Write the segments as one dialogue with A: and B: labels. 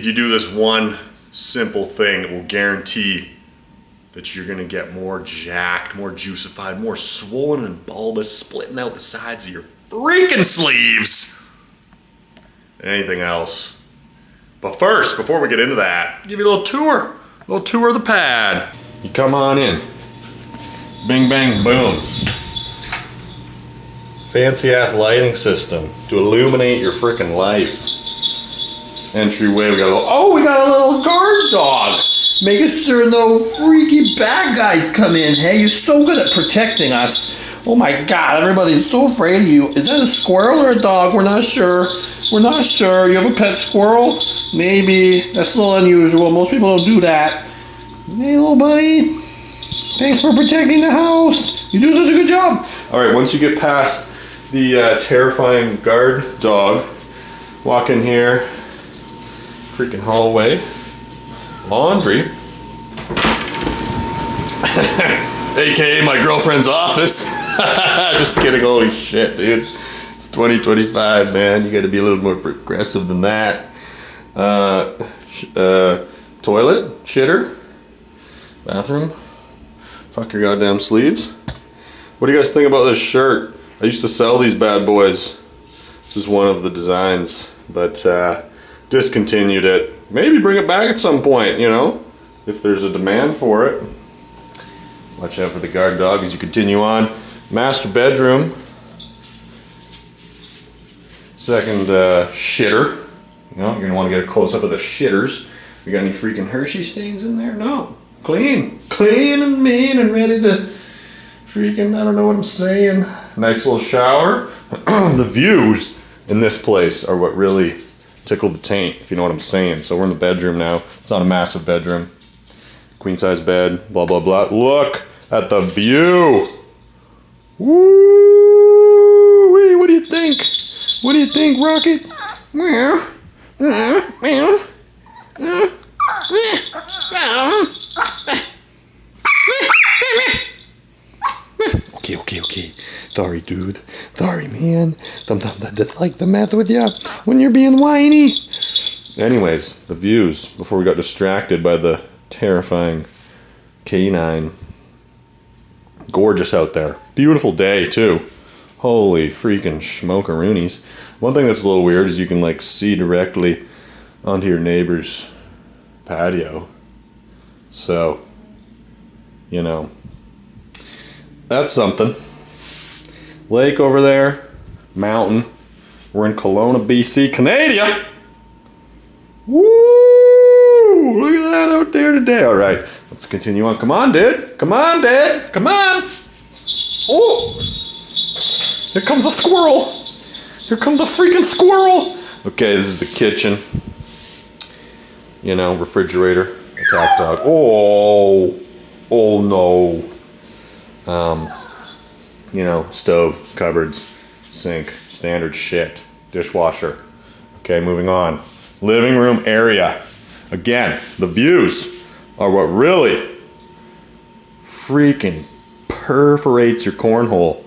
A: if you do this one simple thing, it will guarantee that you're gonna get more jacked, more juicified, more swollen and bulbous, splitting out the sides of your freaking sleeves than anything else. But first, before we get into that, I'll give you a little tour of the pad. You come on in. Bing, bang, boom. Fancy ass lighting system to illuminate your freaking life. Entryway, we got a little guard dog. Making sure no freaky bad guys come in. Hey, you're so good at protecting us. Oh my God, everybody's so afraid of you. Is that a squirrel or a dog? We're not sure. We're not sure. You have a pet squirrel? Maybe. That's a little unusual. Most people don't do that. Hey, little buddy. Thanks for protecting the house. You do such a good job. All right, once you get past the terrifying guard dog, walk in here. Freaking hallway. Laundry. AKA my girlfriend's office. Just kidding, holy shit, dude. It's 2025, man. You gotta be a little more progressive than that. Toilet, shitter, bathroom. Fuck your goddamn sleeves. What do you guys think about this shirt? I used to sell these bad boys. This is one of the designs, but discontinued it. Maybe bring it back at some point, you know, if there's a demand for it. Watch out for the guard dog as you continue on. Master bedroom. Second shitter. You know, you're gonna want to get a close up of the shitters. We got any freaking Hershey stains in there? No. Clean and mean and ready to freaking, I don't know what I'm saying. Nice little shower. The views in this place are what really tickle the taint, if you know what I'm saying. So we're in the bedroom now. It's not a massive bedroom. Queen size bed, blah, blah, blah. Look at the view. Woo! What do you think? What do you think, Rocket? Okay. Sorry, dude. Sorry, man. That's like the meth with you when you're being whiny. Anyways, the views, before we got distracted by the terrifying canine. Gorgeous out there. Beautiful day, too. Holy freaking smokeroonies. One thing that's a little weird is you can, like, see directly onto your neighbor's patio. So, you know, that's something. Lake over there, mountain. We're in Kelowna, BC, Canada. Woo! Look at that out there today. All right, let's continue on. Come on, dude. Come on, Dad. Come on. Oh! Here comes a squirrel. Here comes a freaking squirrel. Okay, this is the kitchen. You know, refrigerator, attack dog. Oh no. You know, stove, cupboards, sink, standard shit, dishwasher. Okay, moving on. Living room area. Again, the views are what really freaking perforates your cornhole.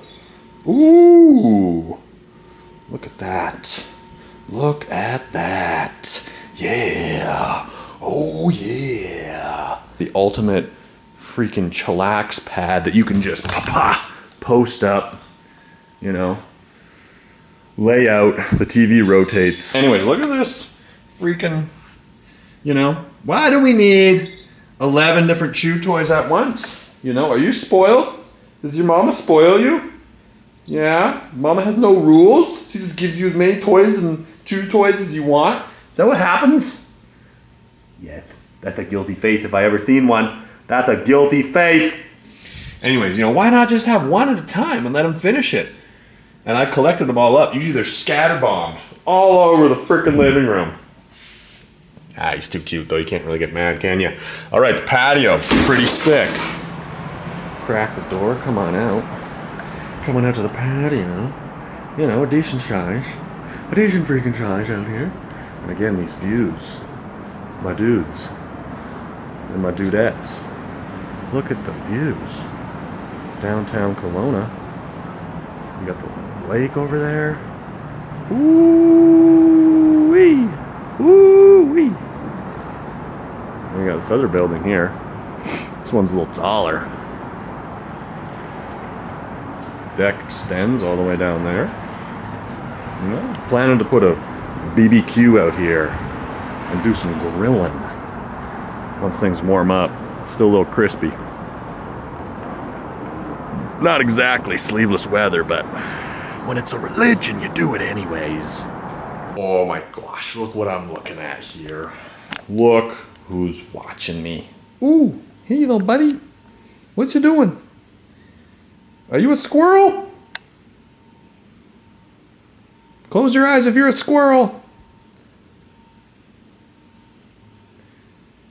A: Ooh, look at that. Look at that. Yeah. Oh yeah. The ultimate freaking chillax pad that you can just post up, you know, lay out, the TV rotates. Anyways, look at this freaking, you know, why do we need 11 different chew toys at once? You know, are you spoiled? Did your mama spoil you? Yeah, mama has no rules. She just gives you as many toys and chew toys as you want. Is that what happens? Yes, that's a guilty faith if I ever seen one. That's a guilty faith. Anyways, you know, why not just have one at a time and let them finish it? And I collected them all up. Usually they're scatterbombed all over the freaking living room. Ah, he's too cute though. You can't really get mad, can you? All right, the patio, pretty sick. Crack the door, come on out. Coming out to the patio. You know, a decent size. A decent freaking size out here. And again, these views. My dudes. And my dudettes. Look at the views. Downtown Kelowna. We got the lake over there. Ooh-wee. Ooh-wee. this other building here. This one's a little taller. Deck extends all the way down there. You know, planning to put a BBQ out here and do some grilling once things warm up. It's still a little crispy. Not exactly sleeveless weather, but when it's a religion, you do it anyways. Oh my gosh, look what I'm looking at here. Look who's watching me. Ooh, hey little buddy. What you doing? Are you a squirrel? Close your eyes if you're a squirrel.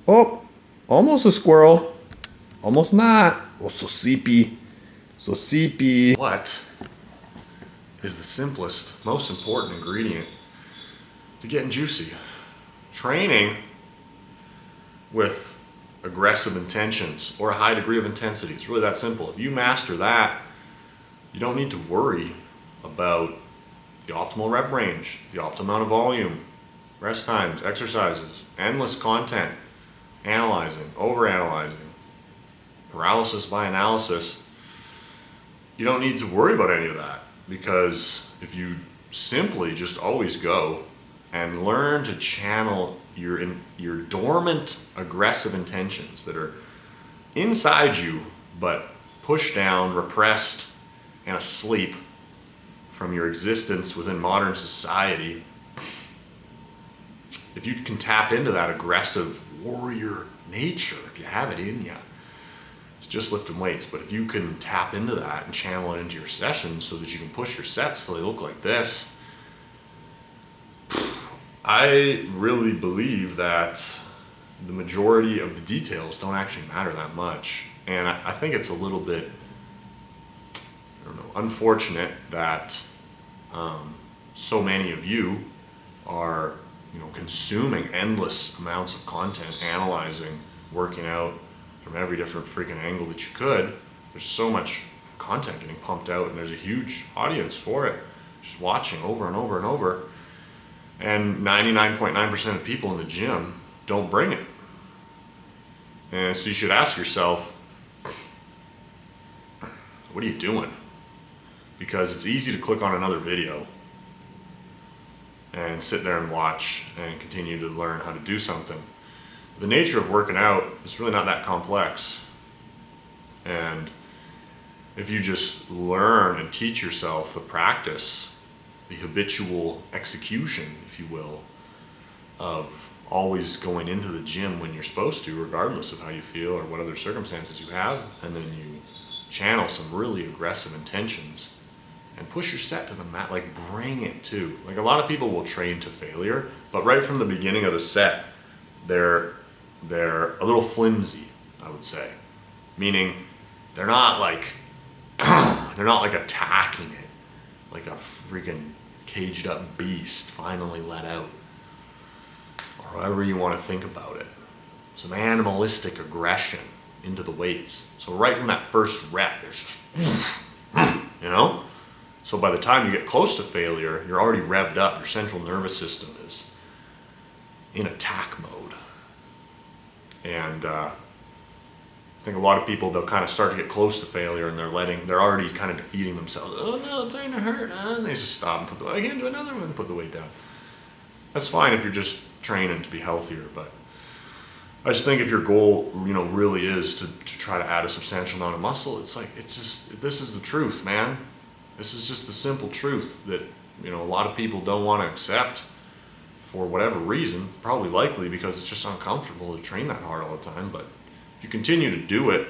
A: Oh, almost a squirrel. Almost not. Oh, so sleepy. So sleepy. What is the simplest, most important ingredient to getting juicy? Training with aggressive intentions or a high degree of intensity. It's really that simple. If you master that, you don't need to worry about the optimal rep range, the optimal amount of volume, rest times, exercises, endless content, analyzing, overanalyzing, paralysis by analysis. You don't need to worry about any of that, because if you simply just always go and learn to channel your dormant aggressive intentions that are inside you but pushed down, repressed, and asleep from your existence within modern society, if you can tap into that aggressive warrior nature, if you have it in you, it's just lifting weights, but if you can tap into that and channel it into your sessions so that you can push your sets so they look like this, I really believe that the majority of the details don't actually matter that much. And I think it's a little bit, I don't know, unfortunate that so many of you are, consuming endless amounts of content, analyzing, working out from every different freaking angle that you could. There's so much content getting pumped out, and there's a huge audience for it, just watching over and over and over. And 99.9% of people in the gym don't bring it. And so you should ask yourself, what are you doing? Because it's easy to click on another video and sit there and watch and continue to learn how to do something. The nature of working out is really not that complex. And if you just learn and teach yourself the practice, the habitual execution, if you will, of always going into the gym when you're supposed to, regardless of how you feel or what other circumstances you have, and then you channel some really aggressive intentions and push your set to the mat, like bring it to. Like a lot of people will train to failure, but right from the beginning of the set, they're a little flimsy, I would say. Meaning they're not like attacking it like a freaking caged up beast finally let out, or however you want to think about it. Some animalistic aggression into the weights. So right from that first rep, there's so by the time you get close to failure, you're already revved up. Your central nervous system is in attack mode. And I think a lot of people, they'll kind of start to get close to failure and they're already kind of defeating themselves. Oh no, it's starting to hurt. And they just stop and I can't do another one and put the weight down. That's fine if you're just training to be healthier, but I just think if your goal, really is to try to add a substantial amount of muscle, this is the truth, man. This is just the simple truth that, a lot of people don't want to accept for whatever reason, probably likely because it's just uncomfortable to train that hard all the time. But if you continue to do it,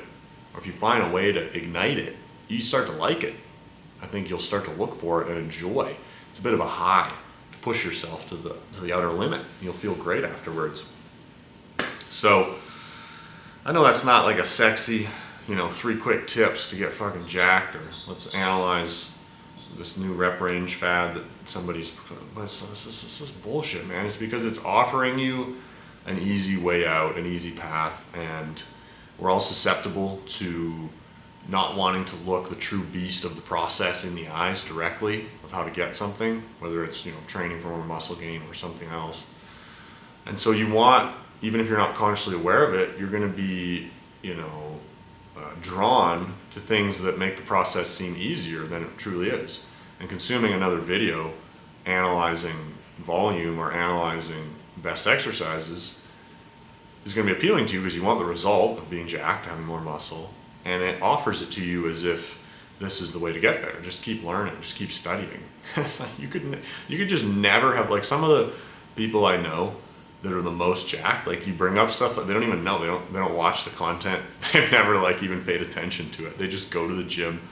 A: or if you find a way to ignite it, you start to like it. I think you'll start to look for it and enjoy. It's a bit of a high to push yourself to the outer limit. You'll feel great afterwards. So I know that's not like a sexy, 3 quick tips to get fucking jacked, or let's analyze this new rep range fad that somebody's, but this is bullshit, man. It's because it's offering you an easy way out, an easy path, and we're all susceptible to not wanting to look the true beast of the process in the eyes directly of how to get something, whether it's training for more muscle gain or something else. And so you want even if you're not consciously aware of it, you're going to be, drawn to things that make the process seem easier than it truly is. And consuming another video analyzing volume or analyzing best exercises is going to be appealing to you because you want the result of being jacked, having more muscle, and it offers it to you as if this is the way to get there. Just keep learning, just keep studying. It's like you could just never have, like, some of the people I know that are the most jacked, like, you bring up stuff they don't even know, they don't watch the content, they've never like even paid attention to it. They just go to the gym,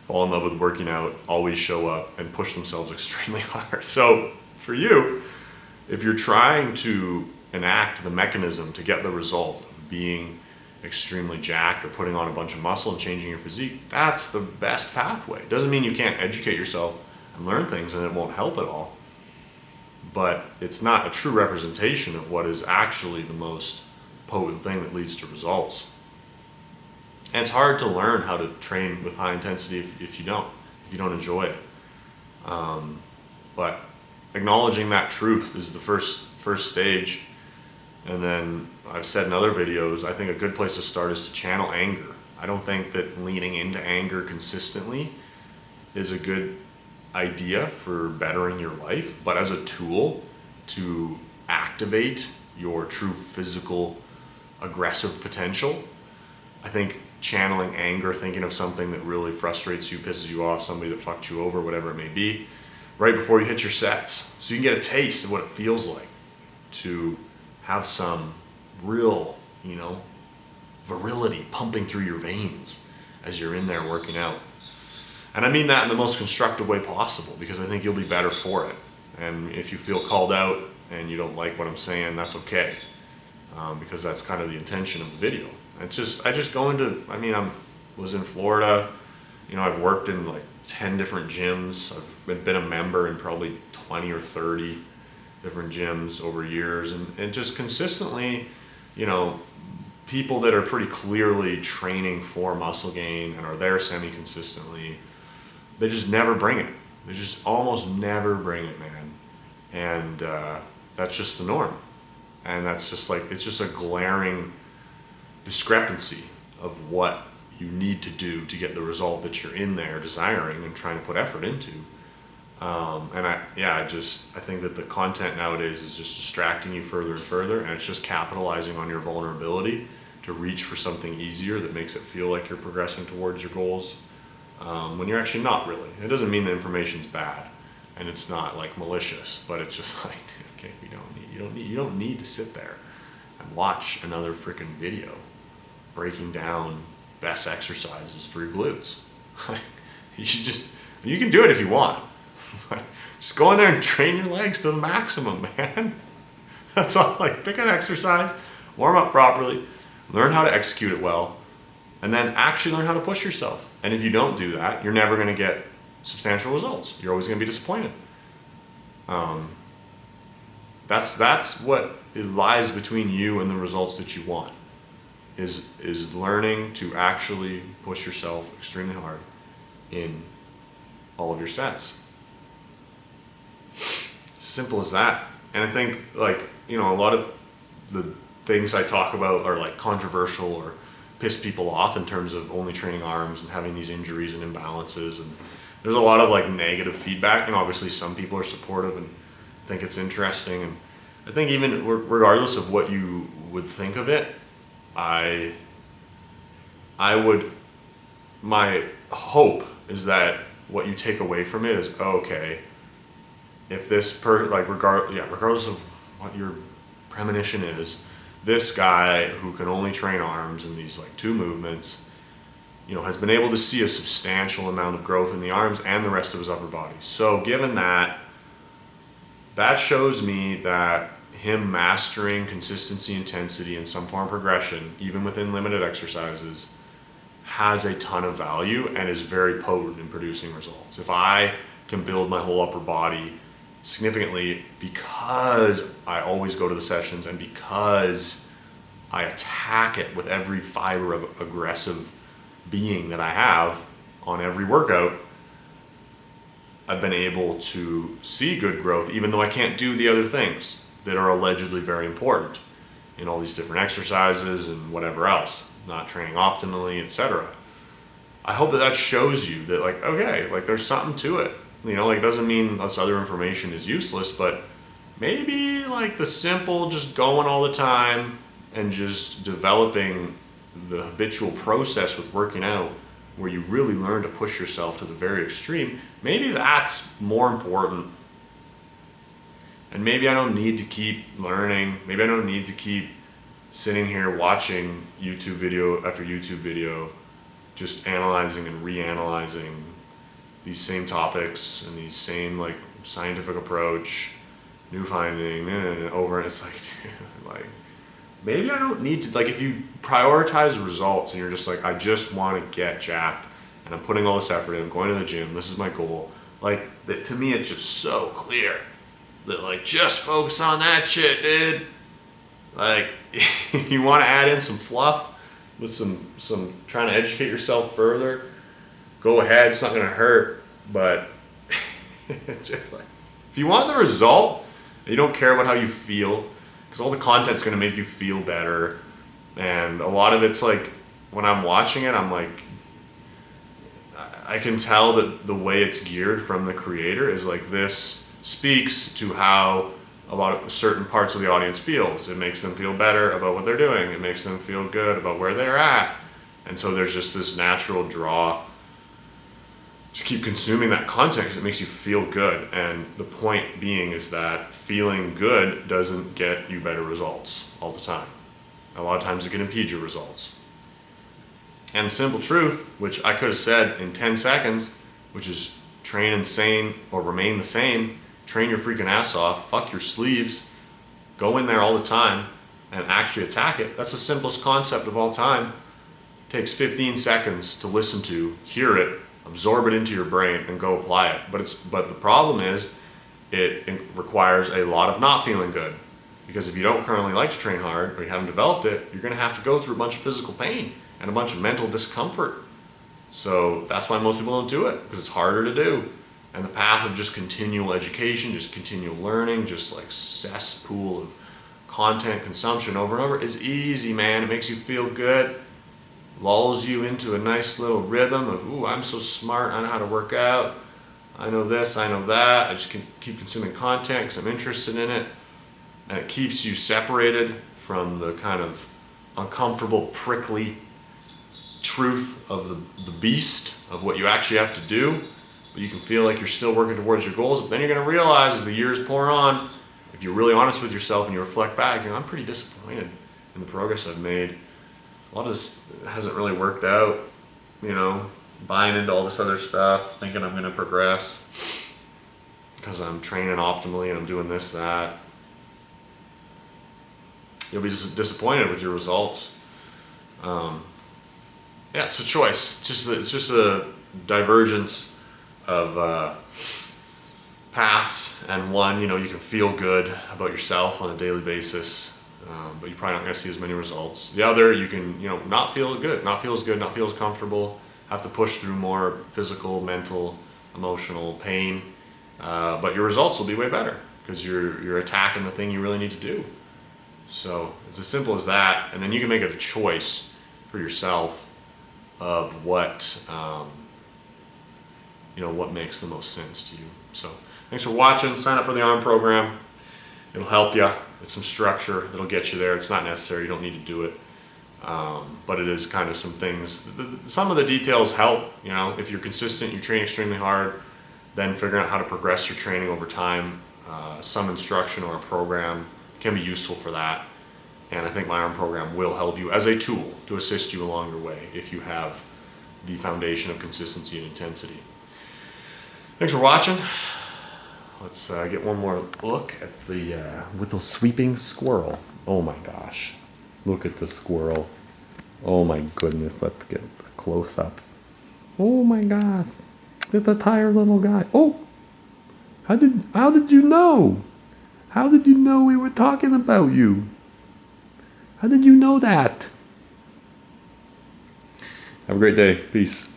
A: fall in love with working out, always show up and push themselves extremely hard. So for you, if you're trying to enact the mechanism to get the result of being extremely jacked or putting on a bunch of muscle and changing your physique, that's the best pathway. Doesn't mean you can't educate yourself and learn things and it won't help at all, but it's not a true representation of what is actually the most potent thing that leads to results. And it's hard to learn how to train with high intensity if you don't enjoy it. But acknowledging that truth is the first stage. And then I've said in other videos, I think a good place to start is to channel anger. I don't think that leaning into anger consistently is a good idea for bettering your life, but as a tool to activate your true physical aggressive potential, I think channeling anger, thinking of something that really frustrates you, pisses you off, somebody that fucked you over, whatever it may be, right before you hit your sets, so you can get a taste of what it feels like to have some real, virility pumping through your veins as you're in there working out. And I mean that in the most constructive way possible, because I think you'll be better for it. And if you feel called out and you don't like what I'm saying, that's okay, because that's kind of the intention of the video. I just go into, I was in Florida, I've worked in like 10 different gyms. I've been a member in probably 20 or 30 different gyms over years, and just consistently, people that are pretty clearly training for muscle gain and are there semi-consistently, they just never bring it. They just almost never bring it, man. And that's just the norm. And that's just like, it's just a glaring discrepancy of what you need to do to get the result that you're in there desiring and trying to put effort into. And I think that the content nowadays is just distracting you further and further, and it's just capitalizing on your vulnerability to reach for something easier that makes it feel like you're progressing towards your goals, when you're actually not really. It doesn't mean the information's bad, and it's not like malicious, but it's just like, okay, you don't need to sit there and watch another freaking video breaking down best exercises for your glutes. You can do it if you want. Just go in there and train your legs to the maximum, man. That's all. Like, pick an exercise, warm up properly, learn how to execute it well, and then actually learn how to push yourself. And if you don't do that, you're never going to get substantial results. You're always going to be disappointed. That's what it lies between you and the results that you want, is learning to actually push yourself extremely hard in all of your sets. Simple as that. And I think, a lot of the things I talk about are like controversial or piss people off in terms of only training arms and having these injuries and imbalances, and there's a lot of like negative feedback, and obviously some people are supportive and think it's interesting, and I think even regardless of what you would think of it, my hope is that what you take away from it is, okay, if this regardless of what your premonition is, this guy who can only train arms in these like two movements, has been able to see a substantial amount of growth in the arms and the rest of his upper body. So given that shows me that him mastering consistency, intensity, and some form of progression, even within limited exercises, has a ton of value and is very potent in producing results. If I can build my whole upper body significantly because I always go to the sessions and because I attack it with every fiber of aggressive being that I have on every workout, I've been able to see good growth, even though I can't do the other things that are allegedly very important.
B: in all these different exercises and whatever else, not training optimally, etc. I hope that that shows you that, like, okay, like there's something to it. You know, like it doesn't mean this other information is useless, but maybe like the simple just going all the time and just developing the habitual process with working out where you really learn to push yourself to the very extreme, maybe that's more important. And maybe I don't need to keep learning. Maybe I don't need to keep sitting here watching YouTube video after YouTube video, just analyzing and reanalyzing these same topics and these same like scientific approach, new finding, over, and it's like, dude, like maybe I don't need to, like if you prioritize results and you're just like, I just want to get jacked and I'm putting all this effort in, I'm going to the gym, this is my goal, like that, to me it's just so clear that like just focus on that shit, dude. Like if you want to add in some fluff with some trying to educate yourself further, go ahead, it's not going to hurt, but just like if you want the result, you don't care about how you feel, because all the content's going to make you feel better, and a lot of it's like when I'm watching it, I'm like, I can tell that the way it's geared from the creator is like, this speaks to how a lot of certain parts of the audience feels. It makes them feel better about what they're doing. It makes them feel good about where they're at. And so there's just this natural draw to keep consuming that content because it makes you feel good. And the point being is that feeling good doesn't get you better results all the time. A lot of times it can impede your results. And the simple truth, which I could have said in 10 seconds, which is train insane or remain the same. Train your freaking ass off, fuck your sleeves, go in there all the time and actually attack it. That's the simplest concept of all time. It takes 15 seconds to listen to, hear it, absorb it into your brain and go apply it. But the problem is it requires a lot of not feeling good, because if you don't currently like to train hard or you haven't developed it, you're going to have to go through a bunch of physical pain and a bunch of mental discomfort. So that's why most people don't do it, because it's harder to do. And the path of just continual education, just continual learning, just like cesspool of content consumption over and over is easy, man. It makes you feel good, lulls you into a nice little rhythm of, ooh, I'm so smart, I know how to work out, I know this, I know that, I just can keep consuming content because I'm interested in it. And it keeps you separated from the kind of uncomfortable, prickly truth of the beast of what you actually have to do. But you can feel like you're still working towards your goals. But then you're going to realize as the years pour on, if you're really honest with yourself and you reflect back, I'm pretty disappointed in the progress I've made. A lot of this hasn't really worked out, buying into all this other stuff, thinking I'm going to progress because I'm training optimally and I'm doing this, that. You'll be disappointed with your results. It's a choice. It's just a divergence of paths, and one, you can feel good about yourself on a daily basis, but you're probably not going to see as many results. The other, you can not feel good, not feel as good, not feel as comfortable, have to push through more physical, mental, emotional pain, but your results will be way better because you're attacking the thing you really need to do. So it's as simple as that, and then you can make it a choice for yourself of what what makes the most sense to you. So thanks for watching. Sign up for the ARM program. It'll help you. It's some structure that'll get you there. It's not necessary. You don't need to do it. But it is kind of some things. Some of the details help. If you're consistent, you train extremely hard, then figuring out how to progress your training over time. Some instruction or a program can be useful for that. And I think my ARM program will help you as a tool to assist you along your way if you have the foundation of consistency and intensity. Thanks for watching. Let's get one more look at the little sweeping squirrel. Oh my gosh. Look at the squirrel. Oh my goodness. Let's get a close up. Oh my gosh. There's a tired little guy. Oh! How did you know? How did you know we were talking about you? How did you know that? Have a great day. Peace.